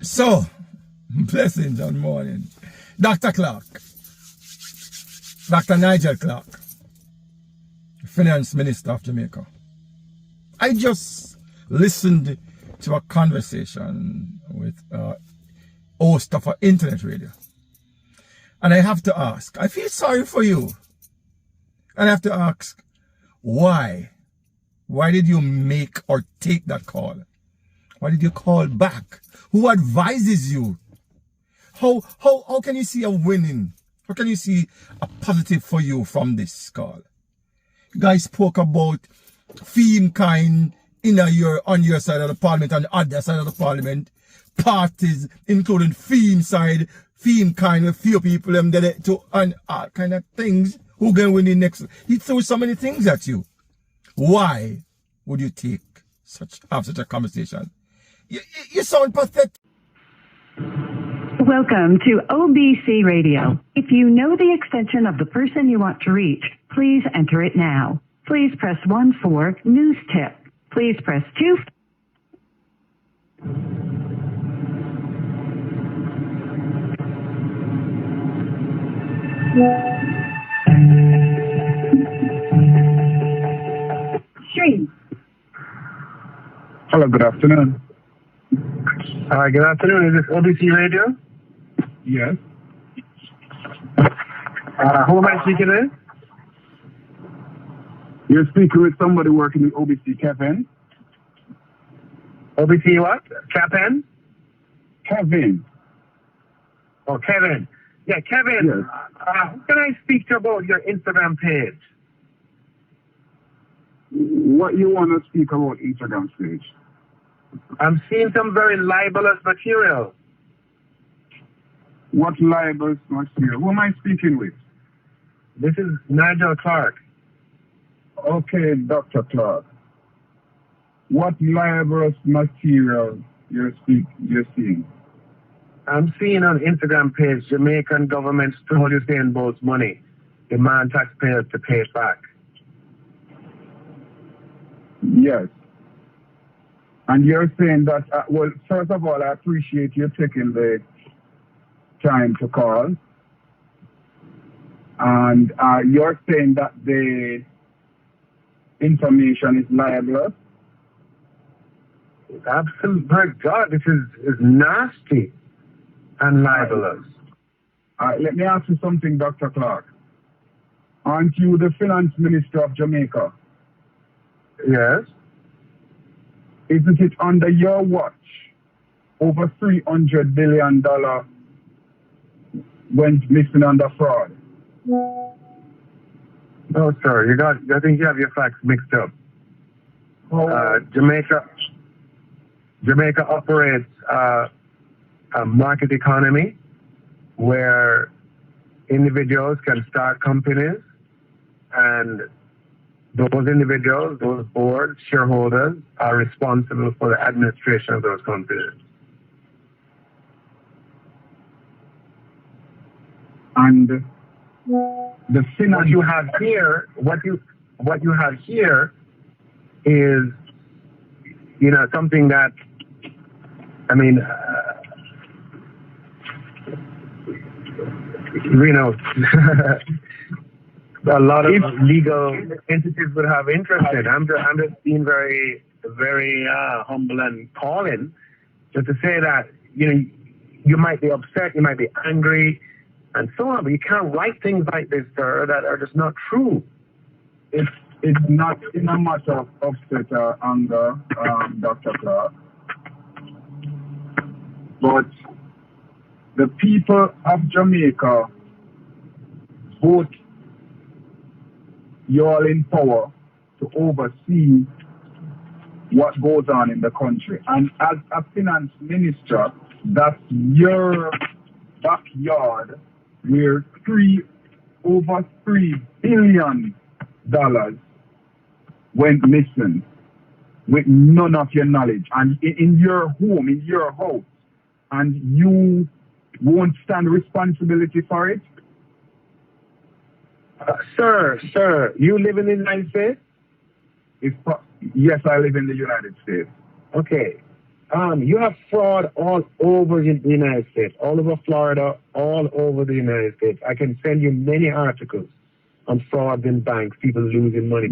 So, blessings and morning. Dr. Clarke, Dr. Nigel Clarke, Finance Minister of Jamaica. I just listened to a conversation with a host of an internet radio. And I have to ask, I feel sorry for you. And I have to ask, why? Why did you make or take that call? Why did you call back? Who advises you? How can you see a winning? How can you see a positive for you from this call? You guys spoke about theme kind on your side of the parliament and the other side of the parliament. Parties, including theme side, theme kind with few people them to and all kind of things. Who gonna win the next? He threw so many things at you. Why would you have such a conversation? You sound pathetic. Welcome to OBC Radio. If you know the extension of the person you want to reach, please enter it now. Please press 1 for news tip. Please press 2. Stream. Hello, good afternoon. Hi, good afternoon. Is this OBC Radio? Yes. Who am I speaking with? You're speaking with somebody working with OBC Kevin. OBC what? Cap'n? Kevin. Oh, Kevin. Yeah, Kevin. Yes. Who can I speak to about your Instagram page? What you want to speak about Instagram page? I'm seeing some very libelous material. What libels material? Who am I speaking with? This is Nigel Clarke. Okay, Dr. Clarke. What libelous material you're seeing? I'm seeing on Instagram page, Jamaican government stole Usain Bolt's money. Demand taxpayers to pay it back. Yes. And you're saying that, well, first of all, I appreciate you taking the time to call. And you're saying that the information is libelous? Absolutely. My God, this is nasty and libelous. Let me ask you something, Dr. Clarke. Aren't you the Finance Minister of Jamaica? Yes. Isn't it under your watch over $300 billion went missing under fraud? No, sir. I think you have your facts mixed up. Jamaica operates a market economy where individuals can start companies, and those individuals, those boards, shareholders are responsible for the administration of those companies. And the finance what you have here is, something that, a lot of legal entities would have interest in. I'm just being very, very humble and calling just to say that, you might be upset, you might be angry, and so on, but you can't write things like this, sir, that are just not true. It's not in a matter of upset or anger, Dr. Clarke, but the people of Jamaica vote you all in power to oversee what goes on in the country. And as a finance minister, that's your backyard where over $3 billion went missing with none of your knowledge. And in your home, in your house, and you won't stand responsibility for it? Sir, you live in the United States? Yes, I live in the United States. Okay. you have fraud all over the United States, all over Florida, all over the United States. I can send you many articles on fraud in banks, people losing money.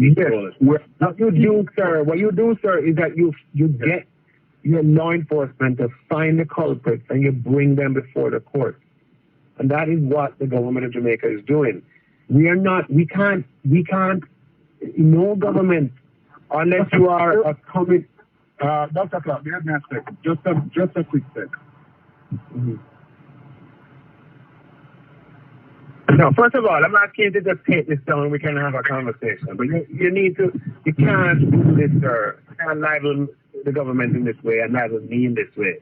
What you do, sir, is that you get your law enforcement to find the culprits and you bring them before the court. And that is what the government of Jamaica is doing. We can't, no government, unless you are a common. Dr. Clarke, give me a second. Just a quick second. Mm-hmm. No, first of all, I'm asking you to just take this down and we can have a conversation. But you can't do this, sir. You can't libel the government in this way and libel me in this way.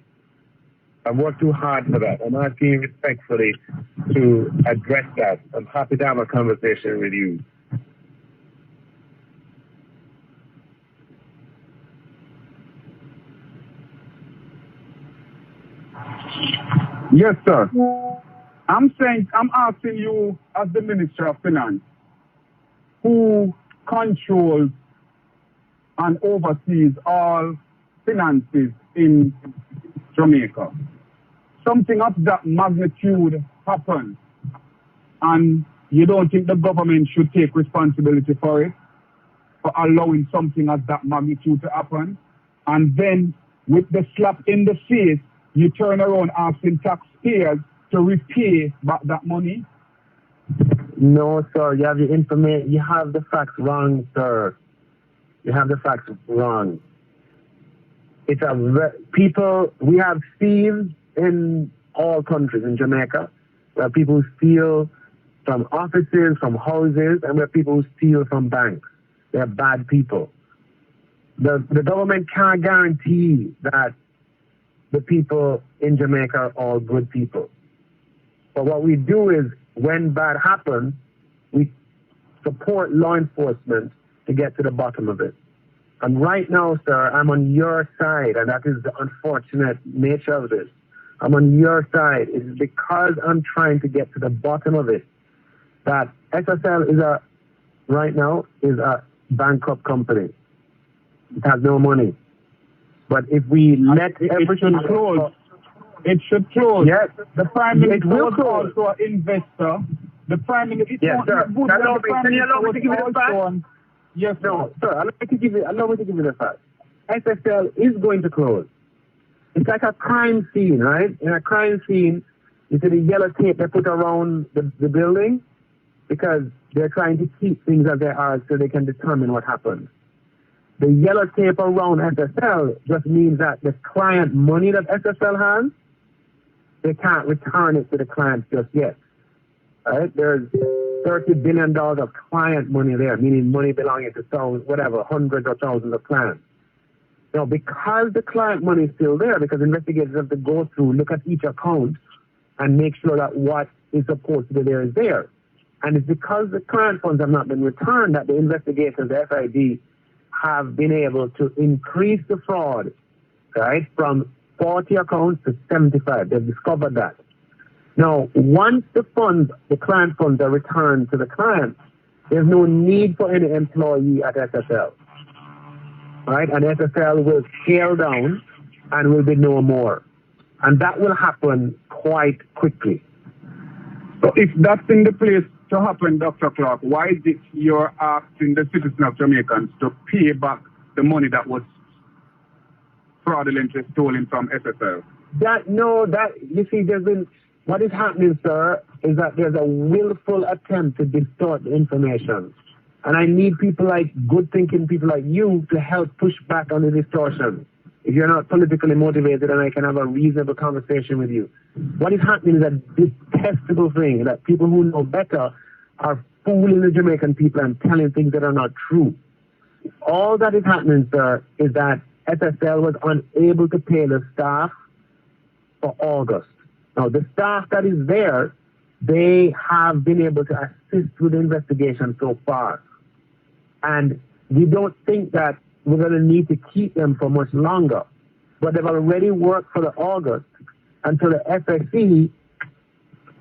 I've worked too hard for that. I'm asking you respectfully to address that. I'm happy to have a conversation with you. Yes, sir. I'm asking you as the Minister of Finance, who controls and oversees all finances in Jamaica. Something of that magnitude happened, and you don't think the government should take responsibility for it, for allowing something of that magnitude to happen? And then with the slap in the face, you turn around asking taxpayers to repay back that money? No, sir. You have the information. You have the facts wrong, sir. You have the facts wrong. We have thieves in all countries. In Jamaica, where people steal from offices, from houses, and where people steal from banks. They're bad people. The government can't guarantee that the people in Jamaica are all good people. But what we do is, when bad happens, we support law enforcement to get to the bottom of it. And right now, sir, I'm on your side, and that is the unfortunate nature of this. I'm on your side. It's because I'm trying to get to the bottom of it that SSL right now is a bankrupt company. It has no money. But if we let everything close, it should close. Yes, the Prime Minister was also an investor. The Prime Minister. Yes, sir. Allow me to give you the fact. Yes, no, sir. Allow me to give you the fact. SSL is going to close. It's like a crime scene, right? In a crime scene, you see the yellow tape they put around the building because they're trying to keep things as they are so they can determine what happened. The yellow tape around SSL just means that the client money that SSL has, they can't return it to the client just yet. Right? There's $30 billion of client money there, meaning money belonging to hundreds or thousands of clients. Now, because the client money is still there, because investigators have to go through, look at each account, and make sure that what is supposed to be there is there. And it's because the client funds have not been returned that the investigators, the FID, have been able to increase the fraud, right, from 40 accounts to 75. They've discovered that. Now, once the client funds are returned to the client, there's no need for any employee at SSL, right? And SSL will scale down and will be no more. And that will happen quite quickly. So if that's in the place to happen, Dr. Clarke, why is it you're asking the citizens of Jamaicans to pay back the money that was fraudulently stolen from SSL? You see, what is happening, sir, is that there's a willful attempt to distort the information. And I need good thinking people like you to help push back on the distortion. If you're not politically motivated, and I can have a reasonable conversation with you. What is happening is a detestable thing that people who know better are fooling the Jamaican people and telling things that are not true. All that is happening, sir, is that SSL was unable to pay the staff for August. Now, the staff that is there, they have been able to assist with the investigation so far. And we don't think that we're going to need to keep them for much longer. But they've already worked for the August until the FSC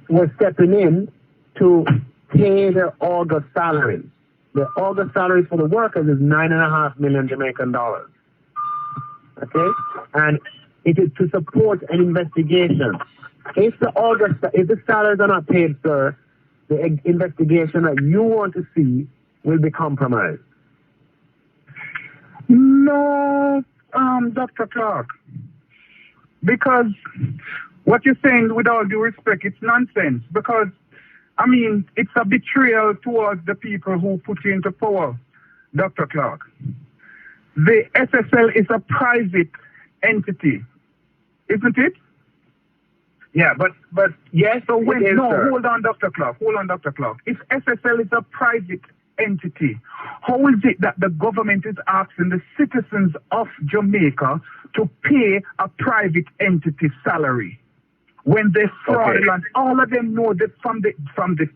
was stepping in to pay their August salaries. The August salaries for the workers is $9.5 million Jamaican dollars. Okay? And It is to support an investigation. If the salaries are not paid, sir, the investigation that you want to see will be compromised. No, Dr. Clarke. Because what you're saying, with all due respect, it's nonsense. Because, I mean, it's a betrayal towards the people who put you into power, Dr. Clarke. The SSL is a private entity, isn't it? Yeah, but yes. So when is, no, sir. hold on, Dr. Clarke. If SSL is a private entity, how is it that the government is asking the citizens of Jamaica to pay a private entity salary when they fraudulent? All of them know that from the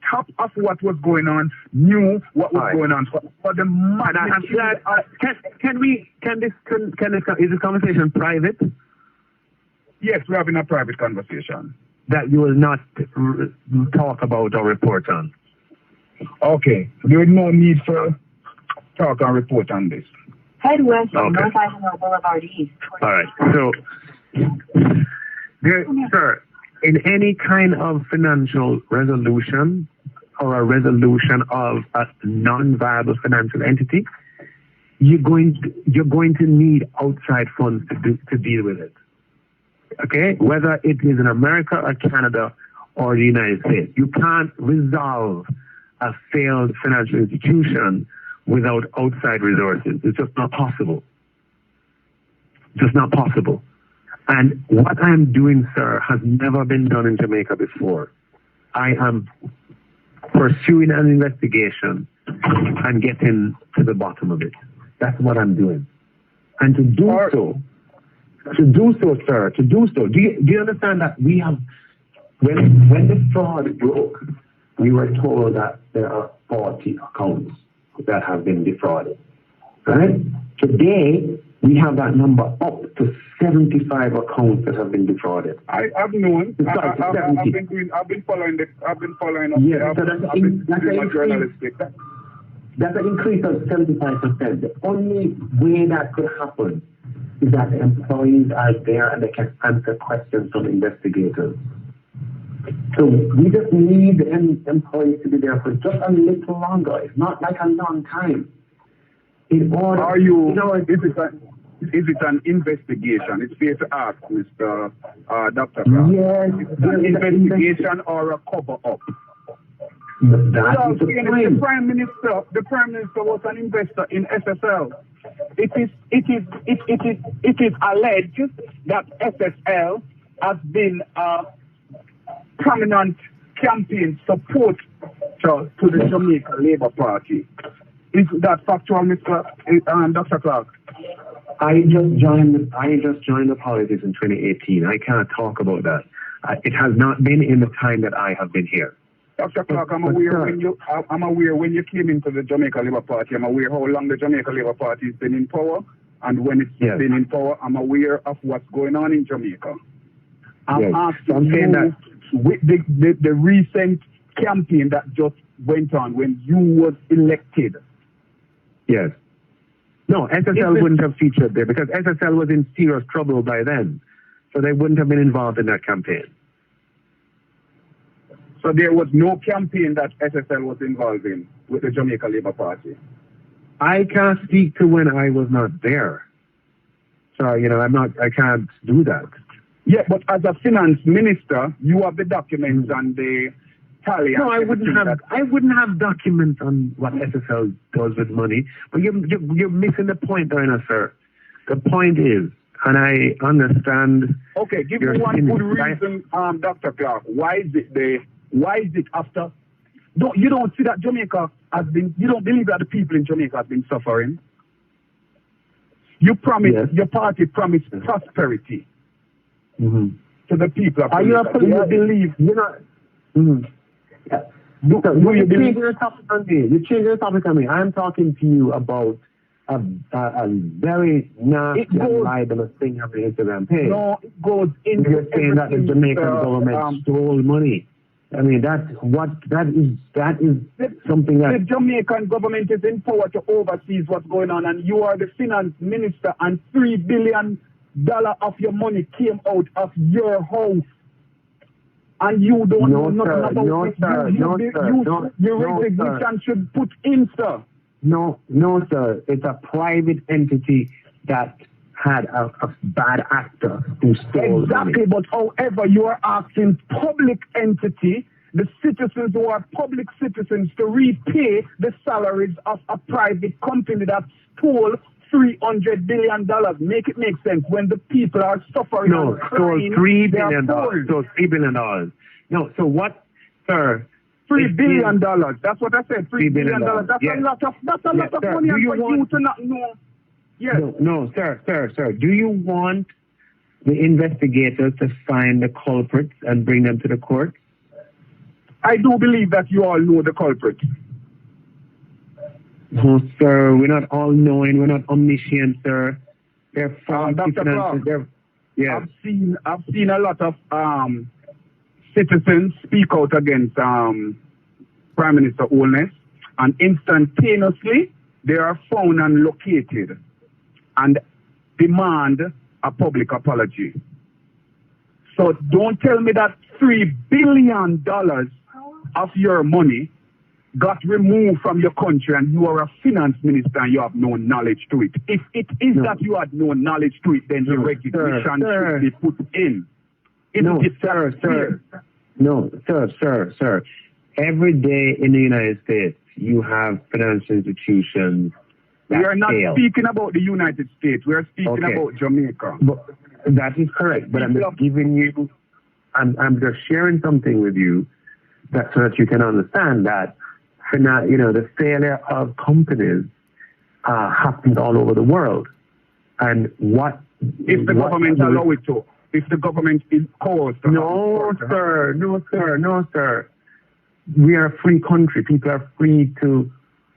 top of what was going on, knew what was going on. For the magnitude, is this conversation private? yes, we're having a private conversation That you will not talk about or report on. Okay, there is no need for talk and report on this. Head west on North Ivanhoe Boulevard East. All right. So, sir, in any kind of financial resolution or a resolution of a non-viable financial entity, you're going to need outside funds to deal with it. Okay? Whether it is in America or Canada or the United States, you can't resolve a failed financial institution without outside resources. It's just not possible. Just not possible. And what I'm doing, sir, has never been done in Jamaica before. I am pursuing an investigation and getting to the bottom of it. That's what I'm doing. And to do so, sir, do you understand that we have, when the fraud broke, we were told that there are 40 accounts that have been defrauded, right? Today, we have that number up to 75 accounts that have been defrauded. I've known. I've been following up. Yeah, so that's an increase of 75%. The only way that could happen is that the employees are there and they can answer questions from investigators. So we just need the employees to be there for just a little longer. It's not like a long time. In order, is it an investigation? It's fair to ask, Mr. Dr. Clarke. Yes. Is it an investigation or a cover-up? The Prime Minister was an investor in SSL. It is alleged that SSL has been prominent campaign support to the Jamaica Labour Party. Is that factual, Mr. Dr. Clarke? I just joined the politics in 2018. I cannot talk about that. It has not been in the time that I have been here. Dr. Clarke, I'm aware when you came into the Jamaica Labour Party. I'm aware how long the Jamaica Labour Party has been in power, and when it's been in power, I'm aware of what's going on in Jamaica. I'm asking you, with the recent campaign that just went on when you was elected. Yes. No, SSL wouldn't have featured there because SSL was in serious trouble by then. So they wouldn't have been involved in that campaign. So there was no campaign that SSL was involved in with the Jamaica Labour Party? I can't speak to when I was not there. So, I can't do that. Yeah, but as a finance minister, you have the documents and the tally. No, I wouldn't have documents on what SSL does with money. But you're missing the point, Diana, sir. The point is, and I understand. Okay, give me one good reason, Dr. Clarke. Why is it after? No, you don't see that Jamaica has been. You don't believe that the people in Jamaica have been suffering. You promised. Your party promised prosperity. Mm-hmm. To the people. Are you believe? You're not. Mm-hmm. Yeah. You change your topic on me. You change your topic on me. I'm talking to you about a very nasty and libelous thing on the Instagram page. No, it goes into. You're saying that the Jamaican government stole money. I mean, that is something that the Jamaican government is in power to oversee what's going on, and you are the finance minister, and $3 billion dollar of your money came out of your house. And you don't know nothing about it. Your resignation should put in, sir. No, sir. It's a private entity that had a bad actor who stole exactly, money. But however, you are asking public entity, the citizens who are public citizens, to repay the salaries of a private company that stole $300 billion. Make it make sense when the people are suffering. No, stole $3 billion. So $3 billion. No, so what, sir? $3 billion. That's what I said. $3 billion. That's yes. a lot of money for you to not know. Yes. No, sir. Do you want the investigators to find the culprits and bring them to the court? I do believe that you all know the culprit. No, sir. We're not all knowing. We're not omniscient, sir. They're Dr. Clarke, yeah. I've seen a lot of citizens speak out against Prime Minister Holness, and instantaneously they are found and located and demand a public apology. So don't tell me that $3 billion of your money got removed from your country and you are a finance minister and you have no knowledge to it. If it is that you had no knowledge to it, then the recognition should be put in. Sir. Every day in the United States, you have financial institutions that we are not fail. speaking about the United States. We are speaking about Jamaica. But that is correct. But I'm just giving you, I'm just sharing something with you so that you can understand that, the failure of companies happens all over the world. And what if the government allow it to? If the government is caused to No, sir. We are a free country. People are free to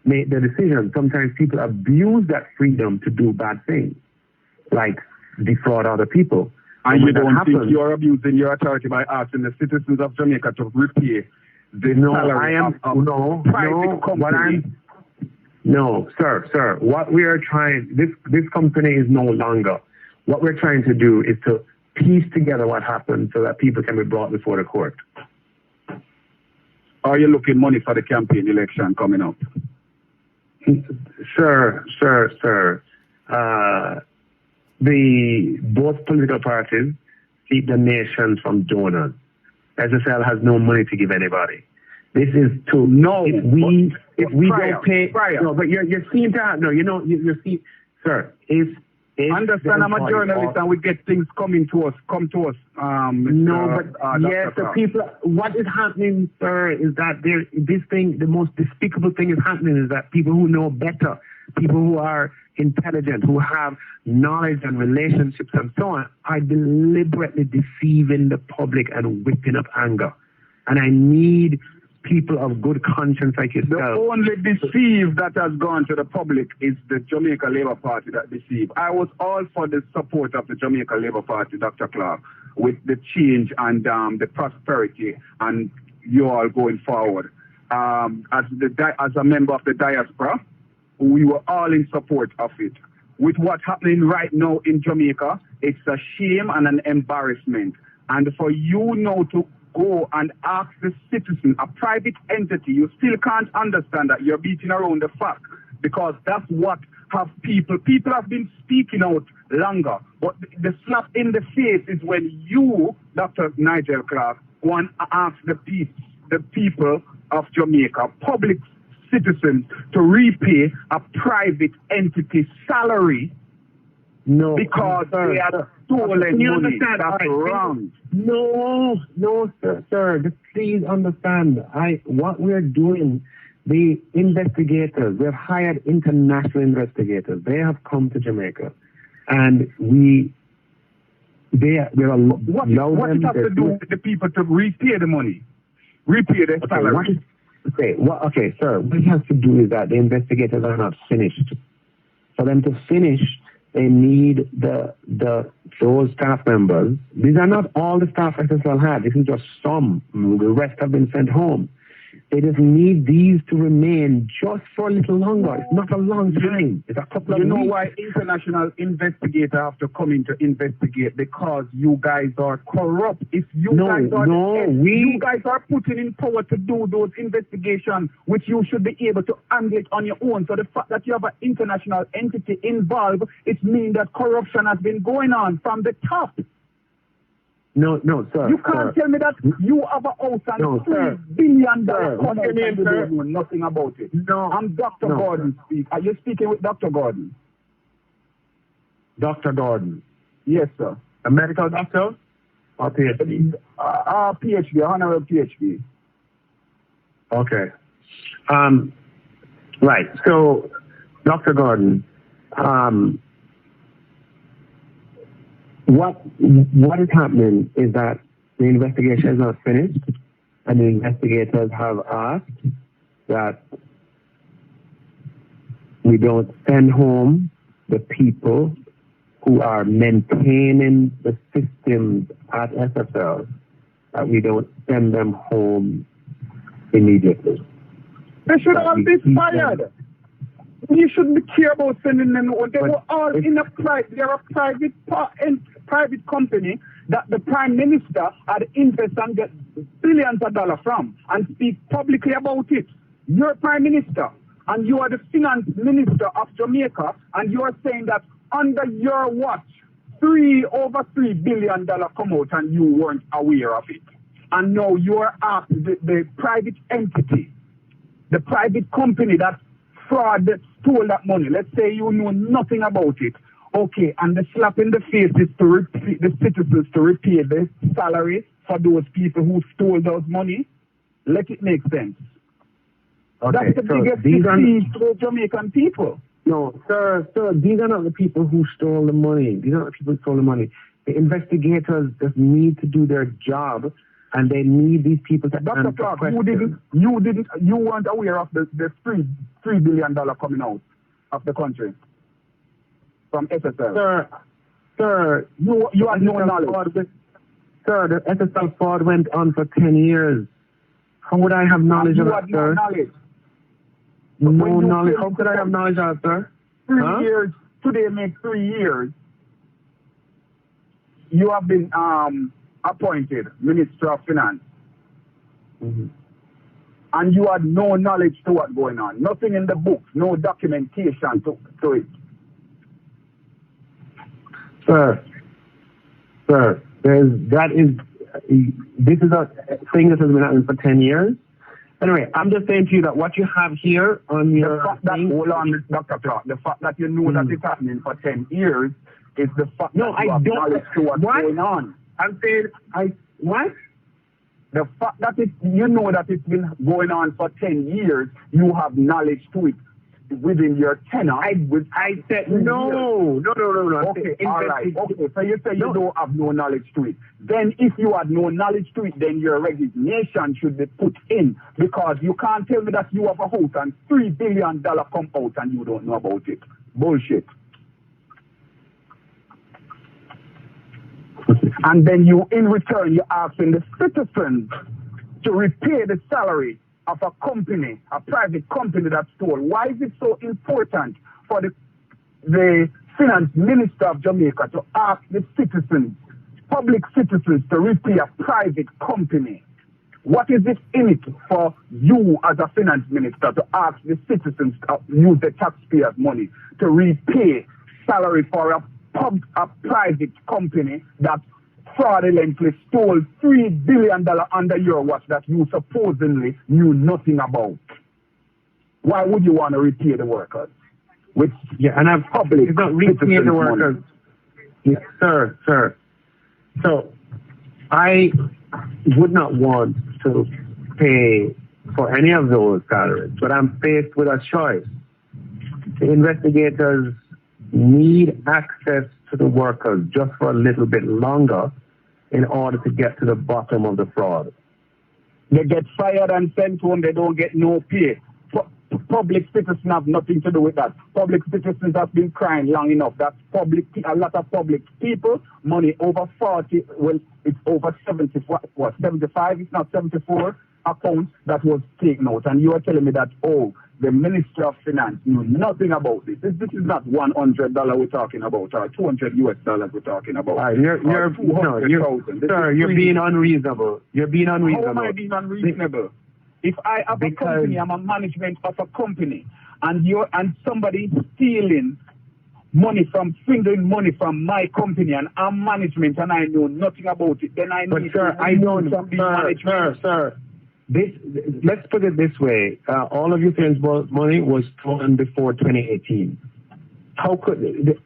make their decisions. Sometimes people abuse that freedom to do bad things, like defraud other people. And you don't think you're abusing your authority by asking the citizens of Jamaica to repay the salary of private company? No, sir. What we are trying, this company is no longer. What we're trying to do is to piece together what happened so that people can be brought before the court. Are you looking money for the campaign election coming up? Sir. Both political parties keep the nation from donors. SSL has no money to give anybody. This is to if we don't pay. No, but you're seeing that. No, you're seeing, sir. Understand, I'm a journalist and we get things come to us. The people, what is happening, sir, is that the most despicable thing is happening is that people who know better, people who are intelligent, who have knowledge and relationships and so on, are deliberately deceiving the public and whipping up anger. And I need people of good conscience like yourself. The only deceive that has gone to the public is the Jamaica Labour Party that deceive. I was all for the support of the Jamaica Labour Party, Dr. Clarke, with the change and the prosperity and you all going forward. As a member of the diaspora, we were all in support of it. With what's happening right now in Jamaica, it's a shame and an embarrassment. And for you now to go and ask the citizen, a private entity, you still can't understand that you're beating around the fact, because that's what people have been speaking out longer. But the slap in the face is when you, Dr. Nigel Clarke, want to ask the people of Jamaica, public citizens, to repay a private entity salary because they have stolen money. That's wrong. No, sir. Just please understand. What we're doing, the investigators, we've hired international investigators. They have come to Jamaica, and what it has to do with the people to repay the money, repay their salary? Okay, sir. What it has to do is that the investigators are not finished. For them to finish, they need those staff members. These are not all the staff SSL had. This is just some. The rest have been sent home. They just need these to remain just for a little longer. It's not a long time. It's a couple of You know weeks. why international investigators have to come in to investigate? Because you guys are corrupt. If you guys are putting in power to do those investigations, which you should be able to handle it on your own. So the fact that you have an international entity involved, it means that corruption has been going on from the top. No, sir. You can't tell me that you have a house and $3 billion come out and you don't know nothing about it. No. I'm Dr. Gordon speaking. Are you speaking with Dr. Gordon? Dr. Gordon. Yes, sir. A medical doctor or PhD? PhD, honorable PhD. Okay. Right. So, Dr. Gordon, what is happening is that the investigation is not finished, and the investigators have asked that we don't send home the people who are maintaining the systems at SSL, that we don't send them home immediately. They should all be fired. You shouldn't care about sending them home. They were all in a private company that the Prime Minister had invested and get billions of dollars from and speak publicly about it. You're Prime Minister and you are the Finance Minister of Jamaica, and you are saying that under your watch, over $3 billion come out and you weren't aware of it. And now you are asking the private entity, the private company that stole that money. Let's say you know nothing about it. Okay, and the slap in the face is to the citizens to repay the salary for those people who stole those money. Let it make sense. Okay, that's the biggest deceit to the Jamaican people. No, sir, these are not the people who stole the money. These are not the people who stole the money. The investigators just need to do their job, and they need these people to Dr. Clarke, you weren't aware of the $3 billion coming out of the country from SSL. Sir, you had no knowledge. Sir, the SSL fraud went on for 10 years. How would I have knowledge of that, sir? No knowledge. How could I have knowledge of that, sir? 3 years. Today makes 3 years. You have been appointed Minister of Finance. Mm-hmm. And you had no knowledge to what's going on. Nothing in the books, no documentation to it. Sir, this is a thing that has been happening for 10 years. Anyway, I'm just saying to you that what you have here on your hold on, Dr. Clarke, the fact that you know that it's happening for 10 years is the fact that you have knowledge to what's going on. I'm saying, what? The fact that you know that it's been going on for 10 years, you have knowledge to it within your tenure. I said no. Okay, all right. Okay, so you say you don't have no knowledge to it. Then if you had no knowledge to it, then your resignation should be put in, because you can't tell me that you have a house and $3 billion come out and you don't know about it. Bullshit. And then you, in return, you're asking the citizens to repay the salary of a company, a private company that stole. Why is it so important for the Finance Minister of Jamaica to ask the citizens, public citizens, to repay a private company? What is it in it for you as a Finance Minister to ask the citizens to use the taxpayers' money to repay salary for a private company that fraudulently stole $3 billion under your watch that you supposedly knew nothing about? Why would you want to repay the workers? And I've public. It's not repay the workers. Yeah, sir. So I would not want to pay for any of those salaries, but I'm faced with a choice. The investigators need access to the workers just for a little bit longer in order to get to the bottom of the fraud. They get fired and sent home, they don't get no pay. Public citizens have nothing to do with that. Public citizens have been crying long enough. That's a lot of public people, money over 40, well, it's over 70, 75, it's not 74, account that was taken out, and you are telling me that, oh, the Minister of Finance knew nothing about this. This is not $100 we're talking about, or $200 we're talking about. You're being unreasonable. You're being unreasonable. How am I being unreasonable? If I have a company, I'm a management of a company, and somebody stealing swindling money from my company, and I'm management, and I know nothing about it, then I need sir, to sir. Let's put it this way: all of your friends' money was stolen before 2018. How could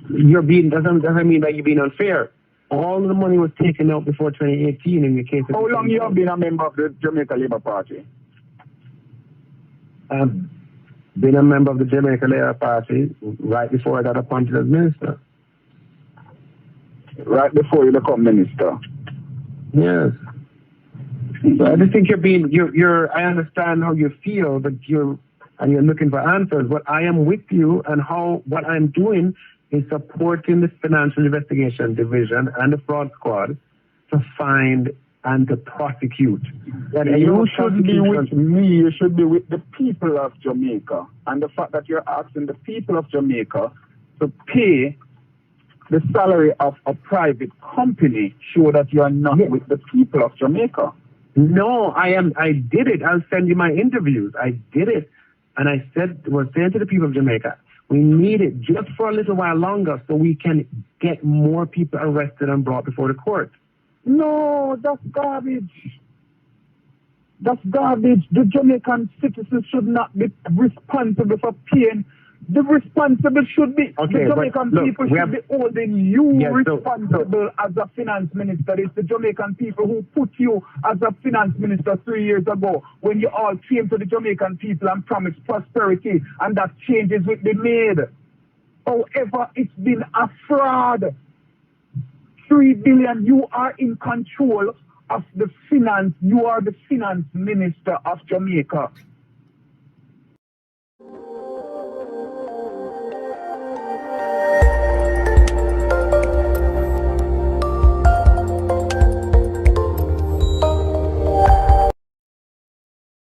you're being doesn't mean that you're being unfair? All of the money was taken out before 2018 in the case of... How long you have been a member of the Jamaica Labour Party? Been a member of the Jamaica Labour Party right before I got appointed as minister. Right before you become minister? Yes. So I just think I understand how you feel, but you're looking for answers. But I am with you, and what I'm doing is supporting the Financial Investigation Division and the Fraud Squad to find and to prosecute. And you should be with me, you should be with the people of Jamaica. And the fact that you're asking the people of Jamaica to pay the salary of a private company show that you are not with the people of Jamaica. No, I did it. I'll send you my interviews. I did it. And I was saying to the people of Jamaica, we need it just for a little while longer so we can get more people arrested and brought before the court. No, that's garbage. That's garbage. The Jamaican citizens should not be responsible for paying. The responsible should be the Jamaican people should be holding you responsible as a finance minister. It's the Jamaican people who put you as a finance minister 3 years ago when you all came to the Jamaican people and promised prosperity, and that changes will be made. However, it's been a fraud. 3 billion, you are in control of the finance. You are the finance minister of Jamaica.